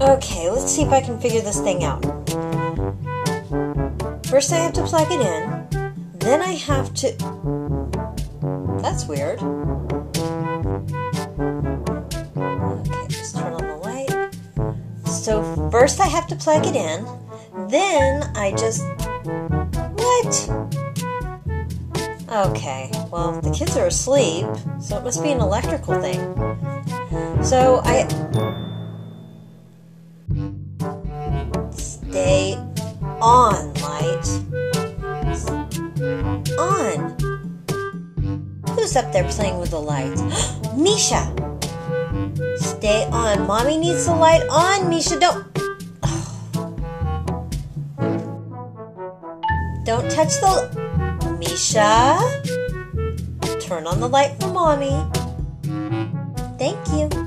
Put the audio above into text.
Okay, let's see if I can figure this thing out. First I have to plug it in, then I have to... That's weird. Okay, just turn on the light. So first I have to plug it in, then I just... What? Okay, well, the kids are asleep, so it must be an electrical thing. So stay on, light. On. Who's up there playing with the lights? Misha! Stay on. Mommy needs the light on, Misha. Don't touch the... Misha? Turn on the light for Mommy. Thank you.